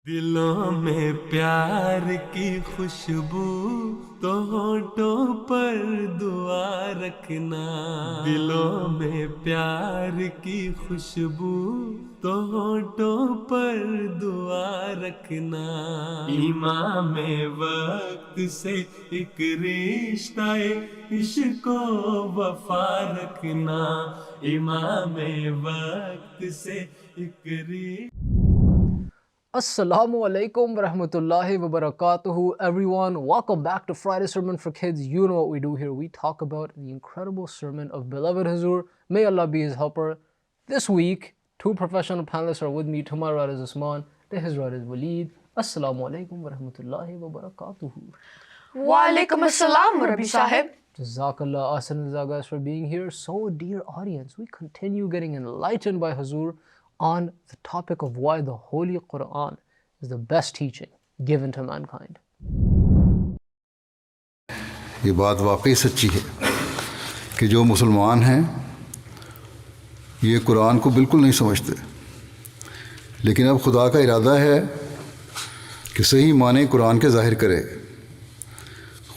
दिलों में प्यार की खुशबू तो होठों पर दुआ रखना दिलों में प्यार की खुशबू तो होठों पर दुआ रखना ईमान में वक्त से एक रिश्ता इश्क वफा रखना ईमान में वक्त से एक रिश्ता Assalamu alaikum warahmatullahi wabarakatuhu, everyone. Welcome back to Friday Sermon for Kids. You know what we do here. We talk about the incredible sermon of beloved Huzoor. May Allah be his helper. This week, two professional panelists are with me. To my right is Usman, to his right is Waleed. Assalamu alaikum warahmatullahi wabarakatuhu. Wa alaikum assalam, Rabbi Sahib. Jazakallah ahsan guys for being here. So, dear audience, we continue getting enlightened by Huzoor on the topic of why the Holy Qur'an is the best teaching given to mankind. ये बात वाकई सच्ची है कि जो मुसलमान हैं ये कुरान को बिल्कुल नहीं समझते, लेकिन अब खुदा का इरादा है कि सही माने कुरान के ज़ाहिर करे।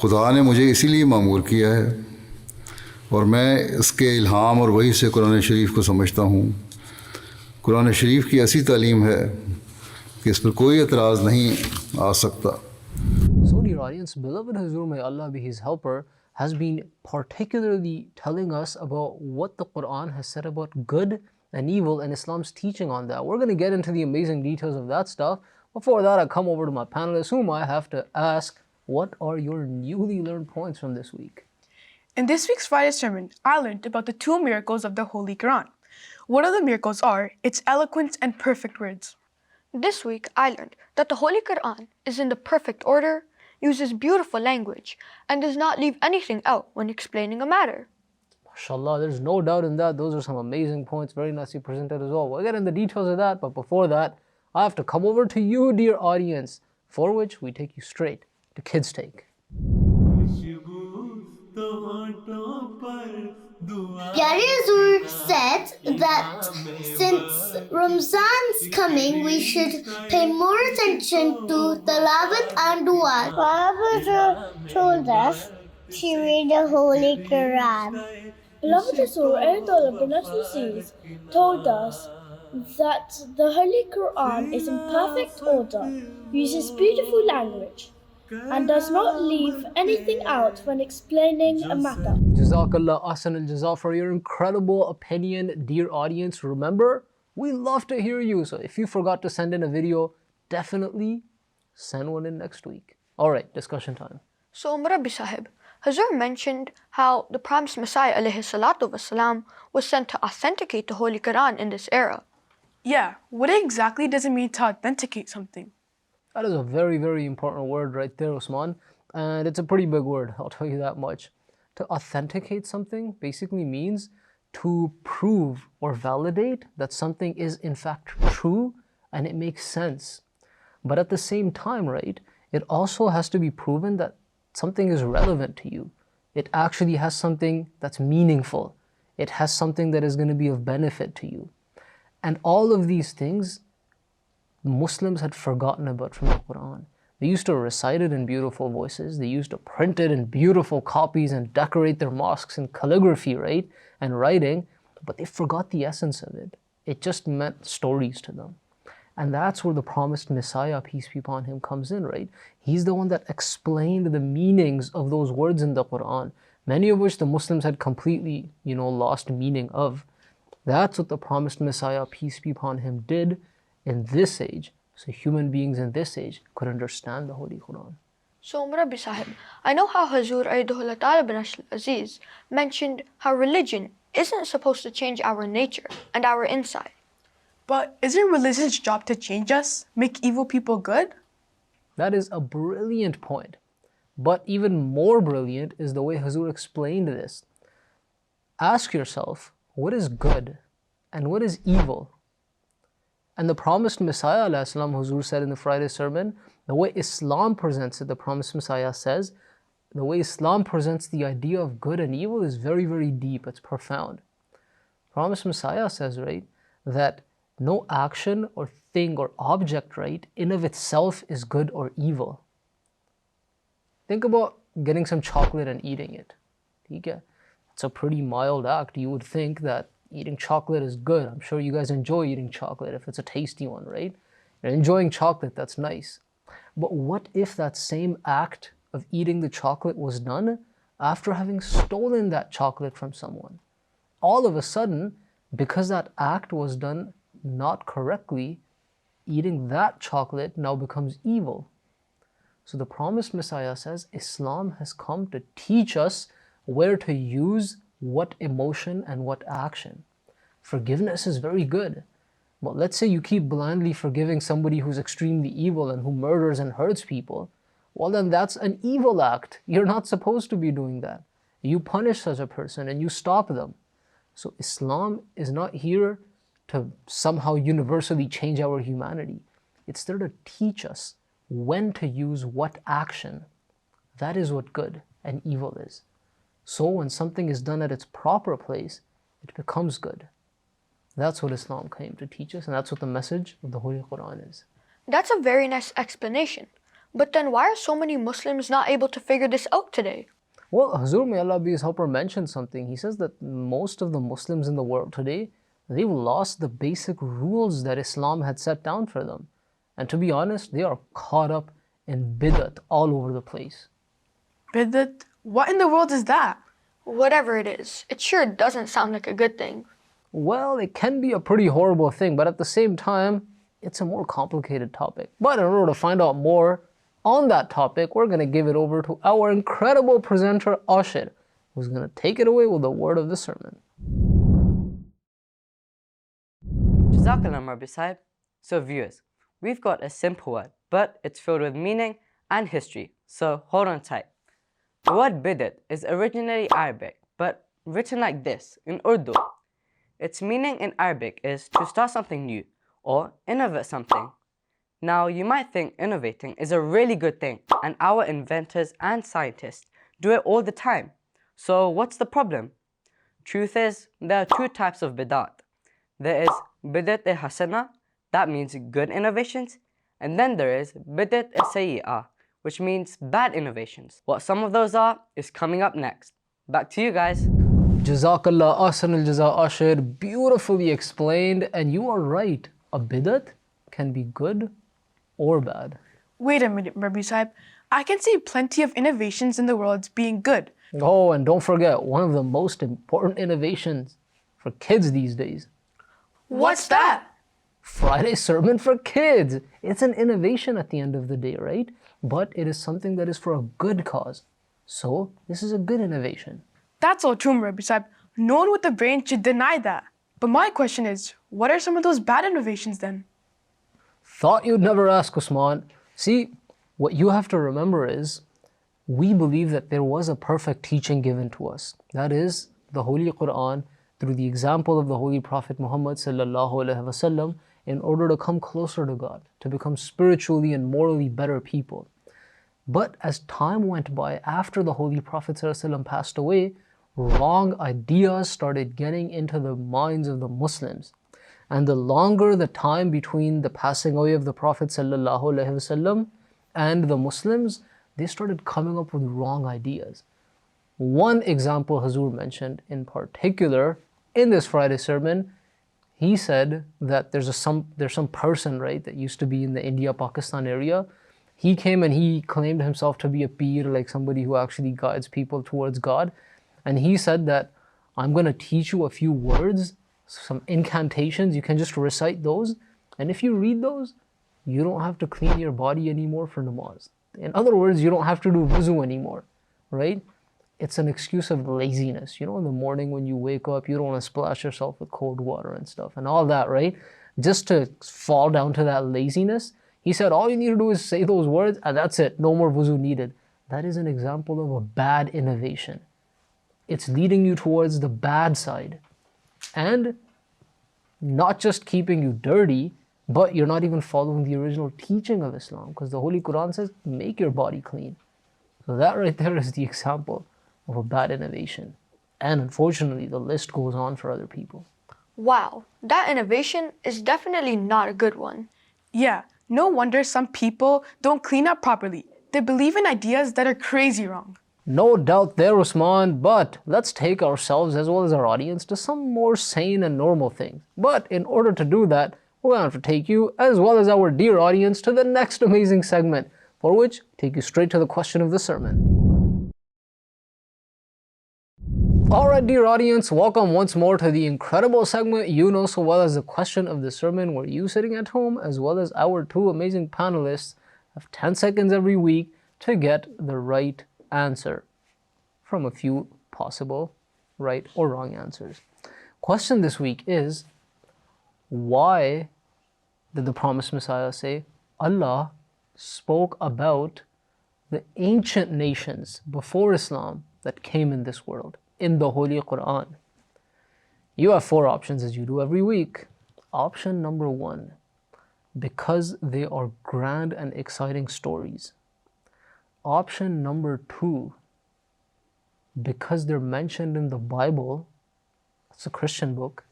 खुदा ने मुझे इसीलिए मामूर किया है और मैं इसके इल्हाम और वही से कुरान शरीफ को समझता हूँ। कुरान शरीफ की ऐसी तालीम है कि इस पर कोई एतराज़ नहीं आ सकता। So dear audience, beloved Huzoor, may Allah be his helper, has been particularly telling us about what the Quran has said about good and evil and Islam's teaching on that. We're going to get into the amazing details of that stuff. Before that, I come over to my panelists, whom I have to ask, what are your newly learned points from this week? In this week's Friday sermon, I learned about the two miracles of the Holy Qur'an. One of the miracles are its eloquent and perfect words. This week, I learned that the Holy Qur'an is in the perfect order, uses beautiful language, and does not leave anything out when explaining a matter. MashaAllah, there's no doubt in that. Those are some amazing points, very nicely presented as well. We'll get into the details of that, but before that, I have to come over to you, dear audience, for which we take you straight to Kids Take. Pyari Huzoor said that since Ramzan's coming, we should pay more attention to Tilawat and Dua. Baba told us to read the Holy Qur'an. Beloved Huzoor, Ayatollah of the National Series, told us that the Holy Qur'an is in perfect order, uses beautiful language, and does not leave anything out when explaining a matter. Jazakallah ahsan al-jaza for your incredible opinion, dear audience. Remember, we love to hear you, so if you forgot to send in a video, definitely send one in next week. Alright, discussion time. So, Rabbi Sahib, Huzoor mentioned how the promised Messiah ﷺ was sent to authenticate the Holy Qur'an in this era. Yeah, what exactly does it mean to authenticate something? That is a very, very important word right there, Usman. And it's a pretty big word, I'll tell you that much. To authenticate something basically means to prove or validate that something is in fact true and it makes sense. But at the same time, right, it also has to be proven that something is relevant to you. It actually has something that's meaningful. It has something that is going to be of benefit to you. And all of these things Muslims had forgotten about from the Quran. They used to recite it in beautiful voices. They used to print it in beautiful copies and decorate their mosques in calligraphy, right? And writing, but they forgot the essence of it. It just meant stories to them. And that's where the promised Messiah, peace be upon him, comes in, right? He's the one that explained the meanings of those words in the Quran, many of which the Muslims had completely, lost meaning of. That's what the promised Messiah, peace be upon him, did in this age, so human beings in this age could understand the Holy Qur'an. So, Rabbi Sahib, I know how Huzoor Ayatollah Ta'ala bin Aziz mentioned how religion isn't supposed to change our nature and our inside. But isn't religion's job to change us, make evil people good? That is a brilliant point. But even more brilliant is the way Huzoor explained this. Ask yourself, what is good and what is evil? And the promised Messiah, Huzoor said in the Friday sermon, the way Islam presents it, the promised Messiah says, the way Islam presents the idea of good and evil is very, very deep, it's profound. Promised Messiah says, right, that no action or thing or object, right, in of itself is good or evil. Think about getting some chocolate and eating it. Okay? It's a pretty mild act. You would think that eating chocolate is good. I'm sure you guys enjoy eating chocolate if it's a tasty one, right? You're enjoying chocolate, that's nice. But what if that same act of eating the chocolate was done after having stolen that chocolate from someone? All of a sudden, because that act was done not correctly, eating that chocolate now becomes evil. So the promised Messiah says Islam has come to teach us where to use what emotion and what action. Forgiveness is very good. But let's say you keep blindly forgiving somebody who's extremely evil and who murders and hurts people. Well, then that's an evil act. You're not supposed to be doing that. You punish such a person and you stop them. So Islam is not here to somehow universally change our humanity. It's there to teach us when to use what action. That is what good and evil is. So when something is done at its proper place, it becomes good. That's what Islam came to teach us, and that's what the message of the Holy Qur'an is. That's a very nice explanation. But then why are so many Muslims not able to figure this out today? Well, Huzoor, may Allah be His helper, mentioned something. He says that most of the Muslims in the world today, they've lost the basic rules that Islam had set down for them. And to be honest, they are caught up in bid'at all over the place. Bid'at? What in the world is that? Whatever it is, it sure doesn't sound like a good thing. Well, it can be a pretty horrible thing, but at the same time, it's a more complicated topic. But in order to find out more on that topic, we're going to give it over to our incredible presenter, Ashir, who's going to take it away with the word of the sermon. Jazakallah Marbi Sahib. So viewers, we've got a simple word, but it's filled with meaning and history, so hold on tight. The word bid'at is originally Arabic, but written like this in Urdu. Its meaning in Arabic is to start something new or innovate something. Now you might think innovating is a really good thing, and our inventors and scientists do it all the time. So what's the problem? Truth is, there are two types of bid'at. There is bid'at-e-hasana, that means good innovations, and then there is bid'at-e-sayyi'ah, which means bad innovations. What some of those are is coming up next. Back to you guys. Jazakallah ahsan al-jaza, Ashir. Beautifully explained, and you are right. A bid'at can be good or bad. Wait a minute, Rabbi Sahib. I can see plenty of innovations in the world being good. Oh, and don't forget, one of the most important innovations for kids these days. What's that? Friday sermon for kids. It's an innovation at the end of the day, right? But it is something that is for a good cause. So, this is a good innovation. That's all true, Rabbi Sahib. No one with a brain should deny that. But my question is, what are some of those bad innovations then? Thought you'd never ask, Usman. See, what you have to remember is, we believe that there was a perfect teaching given to us. That is, the Holy Qur'an, through the example of the Holy Prophet Muhammad sallallahu alaihi wasallam, in order to come closer to God, to become spiritually and morally better people. But as time went by, after the Holy Prophet sallallahu alaihi wasallam passed away, wrong ideas started getting into the minds of the Muslims. And the longer the time between the passing away of the Prophet sallallahu alaihi wasallam and the Muslims, they started coming up with wrong ideas. One example Huzoor mentioned in particular in this Friday sermon, he said that there's some person, right, that used to be in the India-Pakistan area. He came and he claimed himself to be a peer, like somebody who actually guides people towards God. And he said that, I'm going to teach you a few words, some incantations, you can just recite those. And if you read those, you don't have to clean your body anymore for namaz. In other words, you don't have to do wuzu anymore, right? It's an excuse of laziness. You know, in the morning when you wake up, you don't want to splash yourself with cold water and stuff and all that, right? Just to fall down to that laziness. He said, all you need to do is say those words and that's it. No more wuzu needed. That is an example of a bad innovation. It's leading you towards the bad side. And not just keeping you dirty, but you're not even following the original teaching of Islam, because the Holy Qur'an says, make your body clean. So that right there is the example of a bad innovation. And unfortunately, the list goes on for other people. Wow, that innovation is definitely not a good one. Yeah, no wonder some people don't clean up properly. They believe in ideas that are crazy wrong. No doubt there, Usman, but let's take ourselves as well as our audience to some more sane and normal things. But in order to do that, we're going to have to take you, as well as our dear audience, to the next amazing segment, for which take you straight to the question of the sermon. Alright, dear audience, welcome once more to the incredible segment you know so well as the question of the sermon, where you sitting at home, as well as our two amazing panelists, have 10 seconds every week to get the right answer from a few possible right or wrong answers. Question this week is, why did the promised Messiah say Allah spoke about the ancient nations before Islam that came in this world in the Holy Qur'an? You have 4 options as you do every week. Option number 1, because they are grand and exciting stories. Option number 2, because they're mentioned in the Bible. It's a Christian book.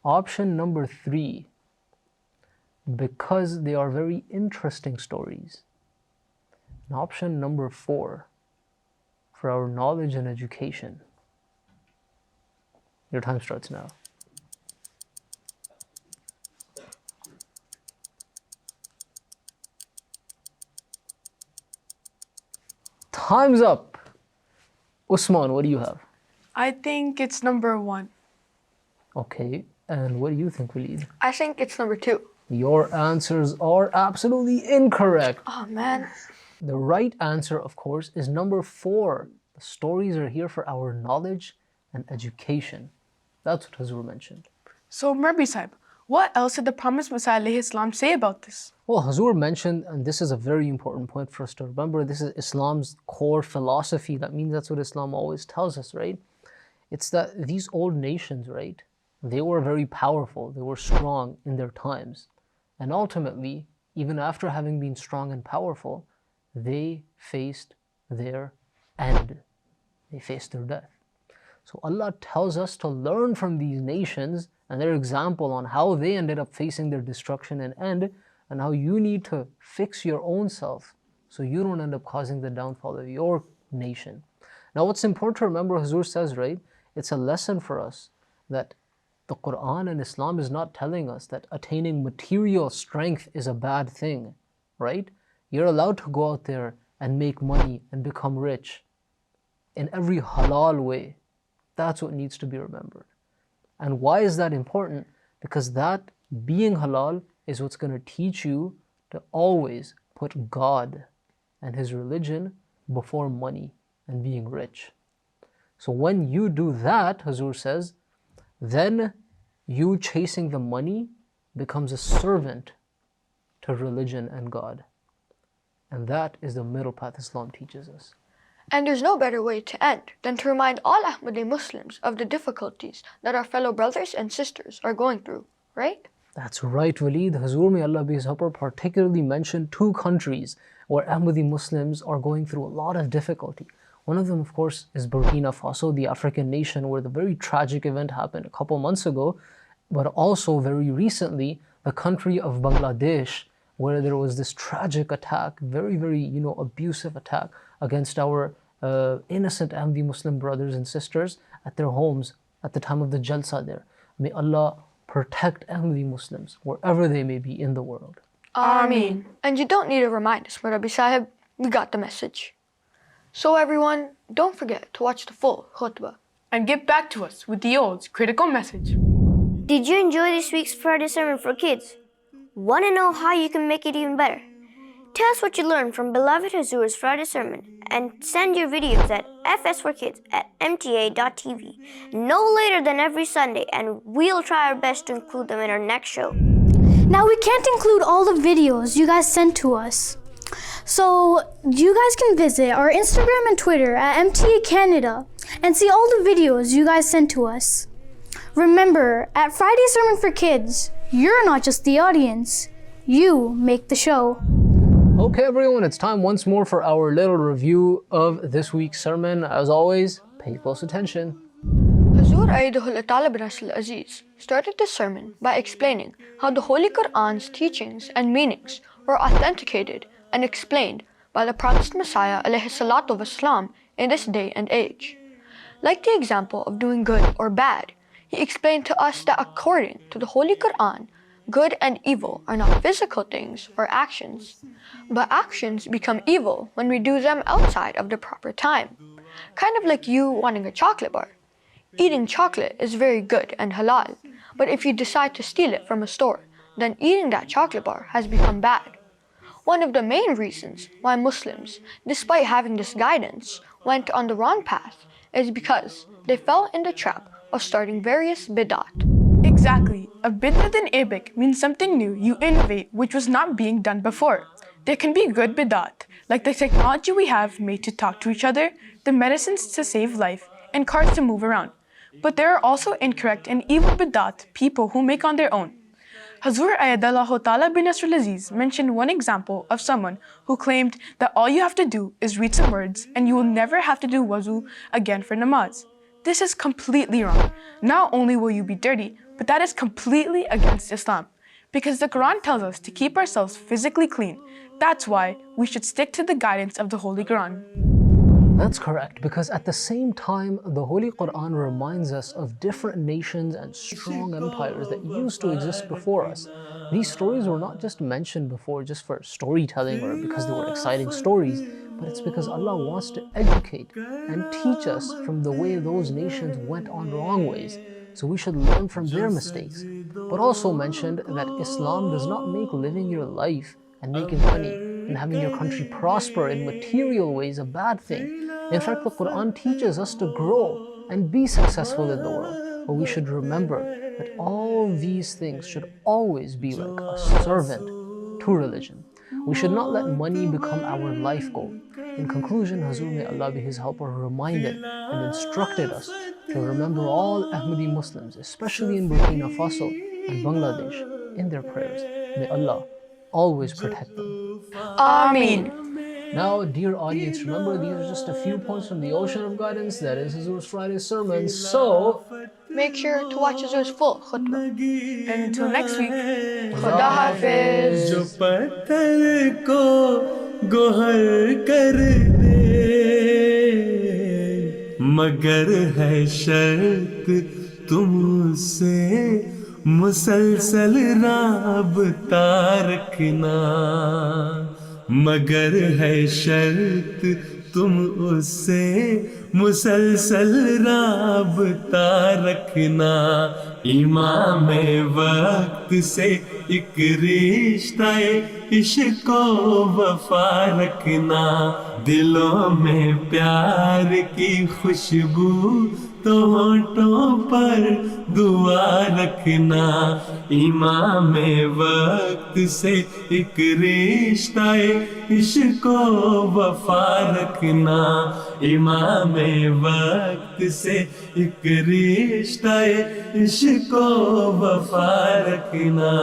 Option number 3, because they are very interesting stories. And option number 4, for our knowledge and education. Your time starts now. Time's up. Usman, what do you have? I think it's number 1. Okay, and what do you think, Waleed? I think it's number 2. Your answers are absolutely incorrect. Oh man. The right answer, of course, is number 4. The stories are here for our knowledge and education. That's what Huzoor mentioned. So, Murbi Sahib, what else did the promised Messiah alayhi salam say about this? Well, Huzoor mentioned, and this is a very important point for us to remember, this is Islam's core philosophy. That means that's what Islam always tells us, right? It's that these old nations, right, they were very powerful, they were strong in their times. And ultimately, even after having been strong and powerful, they faced their end. They faced their death. So Allah tells us to learn from these nations and their example on how they ended up facing their destruction and end, and how you need to fix your own self so you don't end up causing the downfall of your nation. Now what's important to remember, Huzoor says, right, it's a lesson for us that the Quran and Islam is not telling us that attaining material strength is a bad thing, right? You're allowed to go out there and make money and become rich in every halal way. That's what needs to be remembered. And why is that important? Because that being halal is what's going to teach you to always put God and His religion before money and being rich. So when you do that, Huzoor says, then you chasing the money becomes a servant to religion and God. And that is the middle path Islam teaches us. And there's no better way to end than to remind all Ahmadi Muslims of the difficulties that our fellow brothers and sisters are going through, right? That's right, Waleed. Huzoor, may Allah be his helper, particularly mentioned 2 countries where Ahmadi Muslims are going through a lot of difficulty. One of them, of course, is Burkina Faso, the African nation where the very tragic event happened a couple months ago, but also very recently, the country of Bangladesh, where there was this tragic attack, very, very, abusive attack against our innocent Ahmadi Muslim brothers and sisters at their homes at the time of the Jalsa there. May Allah protect Ahmadi Muslims wherever they may be in the world. Ameen. And you don't need to remind us, Murabi Sahib, we got the message. So everyone, don't forget to watch the full Khutbah. And get back to us with the old critical message. Did you enjoy this week's Friday Sermon for Kids? Want to know how you can make it even better? Tell us what you learned from beloved Huzoor's Friday Sermon and send your videos at FS4KIDS@MTA.tv no later than every Sunday, and we'll try our best to include them in our next show. Now, we can't include all the videos you guys sent to us. So you guys can visit our Instagram and Twitter at MTA Canada and see all the videos you guys sent to us. Remember, at Friday Sermon for Kids, you're not just the audience, you make the show. Okay everyone, it's time once more for our little review of this week's sermon. As always, pay close attention. Huzoor, Ayyadahullah Ta'ala bin Nasr al-Aziz started this sermon by explaining how the Holy Qur'an's teachings and meanings were authenticated and explained by the promised Messiah alayhi salatu wasalam in this day and age. Like the example of doing good or bad, he explained to us that according to the Holy Qur'an, good and evil are not physical things or actions, but actions become evil when we do them outside of the proper time. Kind of like you wanting a chocolate bar. Eating chocolate is very good and halal, but if you decide to steal it from a store, then eating that chocolate bar has become bad. One of the main reasons why Muslims, despite having this guidance, went on the wrong path is because they fell in the trap of starting various bid'at. Exactly. A bid'at in Arabic means something new you innovate which was not being done before. There can be good bid'at, like the technology we have made to talk to each other, the medicines to save life, and cars to move around. But there are also incorrect and evil bid'at people who make on their own. Huzoor Ayyadallahu Ta'ala bin Nasr al-Aziz mentioned one example of someone who claimed that all you have to do is read some words and you will never have to do wuzu again for namaz. This is completely wrong. Not only will you be dirty, but that is completely against Islam. Because the Quran tells us to keep ourselves physically clean. That's why we should stick to the guidance of the Holy Quran. That's correct, because at the same time, the Holy Qur'an reminds us of different nations and strong empires that used to exist before us. These stories were not just mentioned before just for storytelling or because they were exciting stories, but it's because Allah wants to educate and teach us from the way those nations went on wrong ways. So we should learn from their mistakes. But also mentioned that Islam does not make living your life and making money and having your country prosper in material ways a bad thing. In fact, the Quran teaches us to grow and be successful in the world. But we should remember that all these things should always be like a servant to religion. We should not let money become our life goal. In conclusion, Huzoor, may Allah be His helper, reminded and instructed us to remember all Ahmadi Muslims, especially in Burkina Faso and Bangladesh, in their prayers. May Allah always protect them. Ameen. Now, dear audience, remember these are just a few points from the ocean of guidance that is Huzoor's Friday sermon. So, Make sure to watch Huzoor's full khutbah. And until next week, Khuda Hafiz. जो पत्थर को गोहर कर दे, मगर है शर्त तुमसे मुसलसल राबता रखना, मगर है शर्त तुम उससे मुसलसल राबता रखना, इमाम वक्त से एक रिश्ता इश्क वफा रखना, दिलों में प्यार की खुशबू तो होठों पर दुआ रखना, इमाम वक्त से एक रिश्ता इश्क वफा रखना, इमाम वक्त से एक रिश्ता इश्क वफा रखना।